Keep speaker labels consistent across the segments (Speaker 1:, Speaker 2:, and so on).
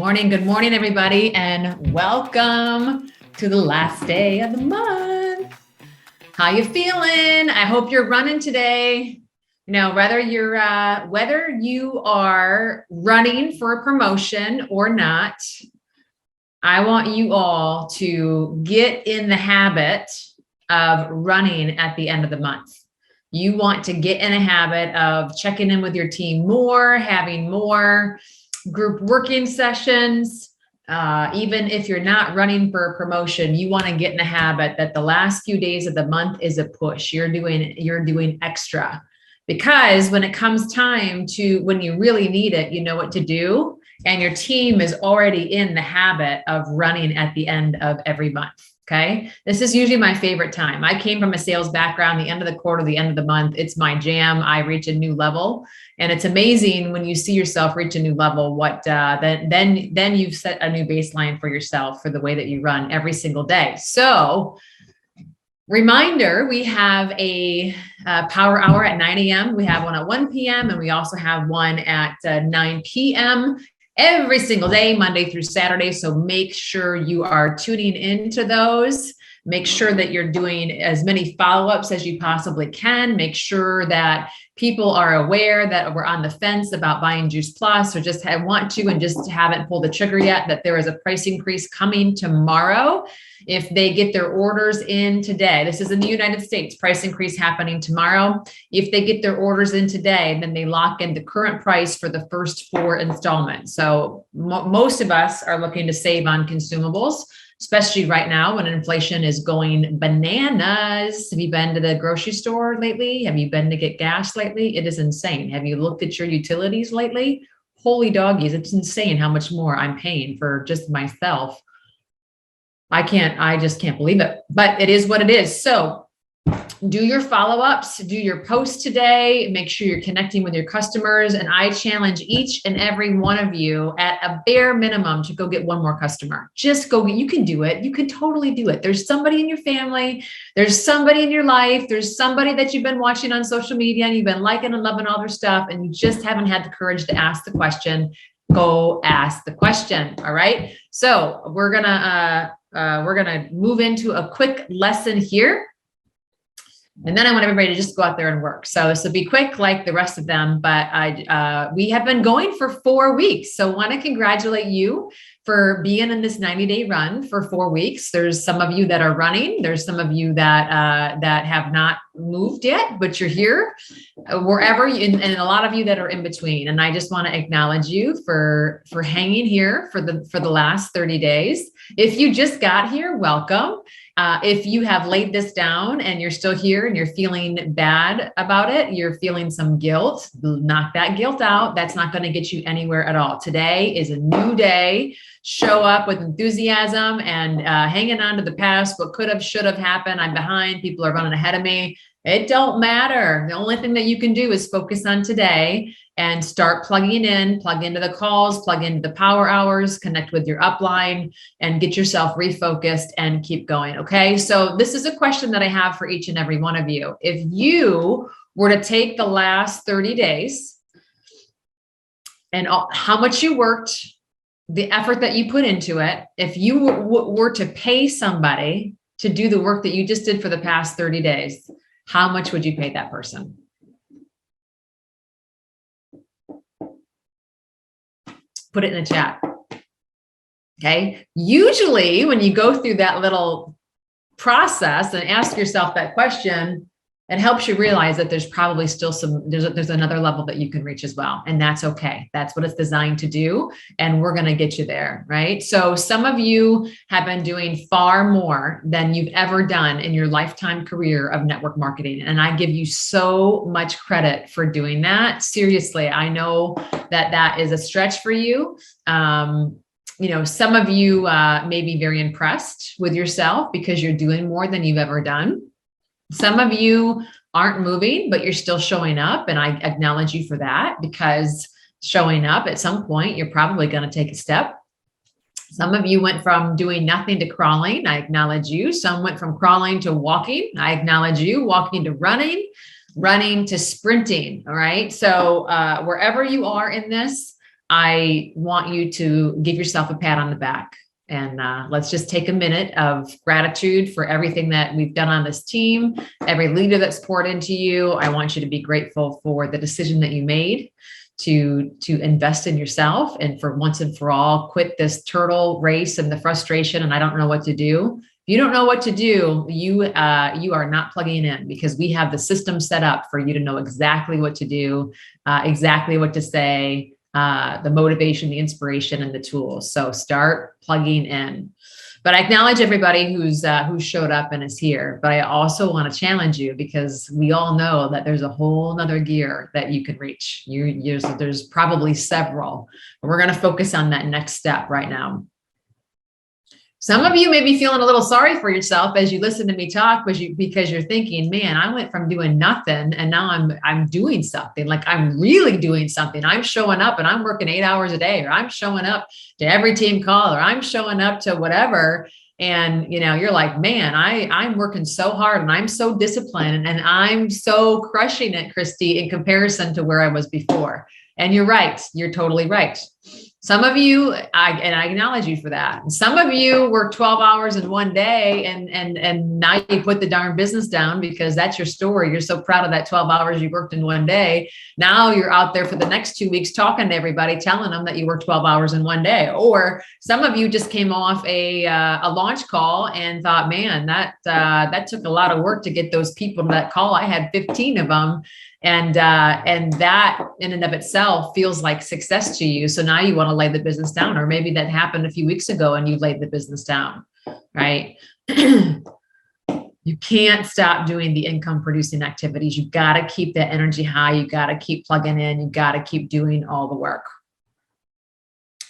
Speaker 1: Good morning, everybody, and welcome to the last day of the month. How you feeling? I hope you're running today. You know, whether you are running for a promotion or not, I want you all to get in the habit of running at the end of the month. You want to get in a habit of checking in with your team more, having more group working sessions. Even if you're not running for a promotion, you want to get in a habit that the last few days of the month is a push. You're doing extra, because when it comes time to when you really need it, you know what to do. And your team is already in the habit of running at the end of every month. Okay. This is usually my favorite time. I came from a sales background, the end of the quarter, the end of the month. It's my jam. I reach a new level. And it's amazing when you see yourself reach a new level, then you've set a new baseline for yourself for the way that you run every single day. So reminder, we have a power hour at 9 a.m. We have one at 1 p.m. and we also have one at 9 p.m. every single day, Monday through Saturday. So make sure you are tuning into those. Make sure that you're doing as many follow-ups as you possibly can. Make sure that people are aware that we're on the fence about buying Juice Plus, or just want to and just haven't pulled the trigger yet, that there is a price increase coming tomorrow. If they get their orders in today, this is in the United States, price increase happening tomorrow. If they get their orders in today, then they lock in the current price for the first 4 installments. So most of us are looking to save on consumables, especially right now when inflation is going bananas. Have you been to the grocery store lately? Have you been to get gas lately? It is insane. Have you looked at your utilities lately? Holy doggies, it's insane how much more I'm paying for just myself. I just can't believe it, but it is what it is. So do your follow-ups, do your posts today, make sure you're connecting with your customers. And I challenge each and every one of you at a bare minimum to go get one more customer. Just go, you can do it. You can totally do it. There's somebody in your family. There's somebody in your life. There's somebody that you've been watching on social media and you've been liking and loving all their stuff, and you just haven't had the courage to ask the question. Go ask the question. All right. So we're going to move into a quick lesson here. And then I want everybody to just go out there and work. So this will be quick like the rest of them, but we have been going for 4 weeks. So I want to congratulate you for being in this 90-day run for 4 weeks. There's some of you that are running. There's some of you that have not moved yet, but you're here wherever and a lot of you that are in between. And I just want to acknowledge you for hanging here for the last 30 days. If you just got here, welcome. If you have laid this down and you're still here and you're feeling bad about it, you're feeling some guilt, knock that guilt out. That's not going to get you anywhere at all. Today is a new day. Show up with enthusiasm and hanging on to the past. What could have, should have happened. I'm behind. People are running ahead of me. It don't matter. The only thing that you can do is focus on today and start plugging in, plug into the calls, plug into the power hours, connect with your upline, and get yourself refocused and keep going. Okay. So this is a question that I have for each and every one of you. If you were to take the last 30 days and how much you worked, the effort that you put into it, if you were to pay somebody to do the work that you just did for the past 30 days, how much would you pay that person? Put it in the chat. Okay. Usually when you go through that little process and ask yourself that question, it helps you realize that there's probably still there's another level that you can reach as well. And that's okay. That's what it's designed to do. And we're going to get you there. Right. So some of you have been doing far more than you've ever done in your lifetime career of network marketing. And I give you so much credit for doing that. Seriously. I know that is a stretch for you. Some of you may be very impressed with yourself because you're doing more than you've ever done. Some of you aren't moving, but you're still showing up. And I acknowledge you for that, because showing up at some point, you're probably going to take a step. Some of you went from doing nothing to crawling. I acknowledge you. Some went from crawling to walking. I acknowledge you. Walking to running to sprinting. All right. So wherever you are in this, I want you to give yourself a pat on the back. And let's just take a minute of gratitude for everything that we've done on this team, every leader that's poured into you. I want you to be grateful for the decision that you made to invest in yourself, and for once and for all, quit this turtle race and the frustration and I don't know what to do. If you don't know what to do, you are not plugging in, because we have the system set up for you to know exactly what to do, exactly what to say, the motivation, the inspiration, and the tools. So start plugging in. But I acknowledge everybody who's showed up and is here. But I also want to challenge you, because we all know that there's a whole nother gear that you can reach. There's probably several. But we're going to focus on that next step right now. Some of you may be feeling a little sorry for yourself as you listen to me talk, because you're thinking, man, I went from doing nothing and now I'm doing something. Like, I'm really doing something. I'm showing up and I'm working 8 hours a day, or I'm showing up to every team call, or I'm showing up to whatever. And, you're like, man, I'm working so hard and I'm so disciplined and I'm so crushing it, Christy, in comparison to where I was before. And you're right. You're totally right. Some of you, I acknowledge you for that. Some of you work 12 hours in one day and now you put the darn business down because that's your story. You're so proud of that 12 hours you worked in one day. Now you're out there for the next 2 weeks talking to everybody, telling them that you worked 12 hours in one day. Or some of you just came off a launch call and thought, man, that took a lot of work to get those people to that call. I had 15 of them. And that in and of itself feels like success to you. So now you want to lay the business down, or maybe that happened a few weeks ago and you laid the business down, right? You can't stop doing the income producing activities. You got to keep that energy high. You got to keep plugging in. You got to keep doing all the work.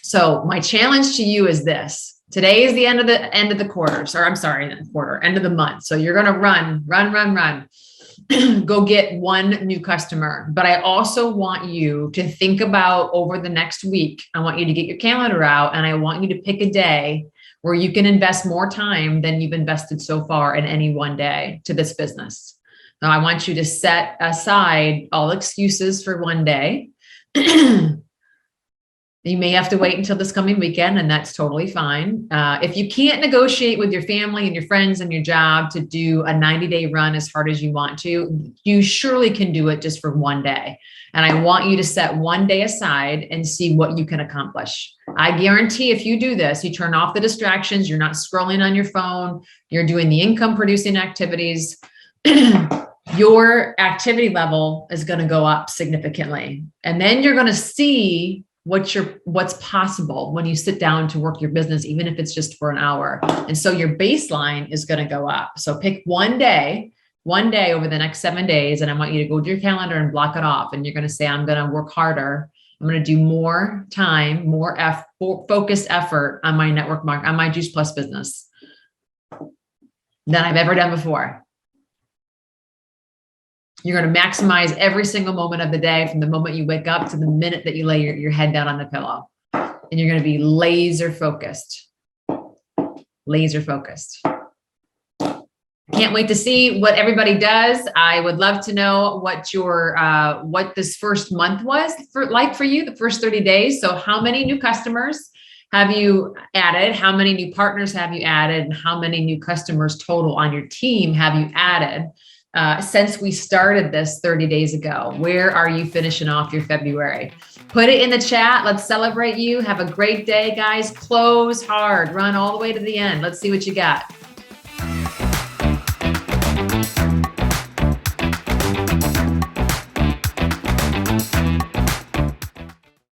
Speaker 1: So my challenge to you is this. Today is the end of the quarters, or I'm sorry, end of the month. So you're going to run. Go get one new customer. But I also want you to think about over the next week. I want you to get your calendar out and I want you to pick a day where you can invest more time than you've invested so far in any one day to this business. Now, I want you to set aside all excuses for one day. You may have to wait until this coming weekend, and that's totally fine. If you can't negotiate with your family and your friends and your job to do a 90-day run as hard as you want to, you surely can do it just for one day. And I want you to set one day aside and see what you can accomplish. I guarantee if you do this, you turn off the distractions, you're not scrolling on your phone, you're doing the income producing activities, your activity level is going to go up significantly. And then you're going to see what's possible when you sit down to work your business, even if it's just for an hour. And so your baseline is going to go up. So pick one day over the next 7 days. And I want you to go to your calendar and block it off. And you're going to say, I'm going to work harder. I'm going to do more time, more focused effort on my network marketing, on my Juice Plus business than I've ever done before. You're going to maximize every single moment of the day, from the moment you wake up to the minute that you lay your head down on the pillow. And you're going to be laser focused. Can't wait to see what everybody does. I would love to know what this first month was for you, the first 30 days. So how many new customers have you added? How many new partners have you added? And how many new customers total on your team have you added since we started this 30 days ago? Where are you finishing off your February? Put it in the chat. Let's celebrate you. Have a great day, guys. Close hard. Run all the way to the end. Let's see what you got.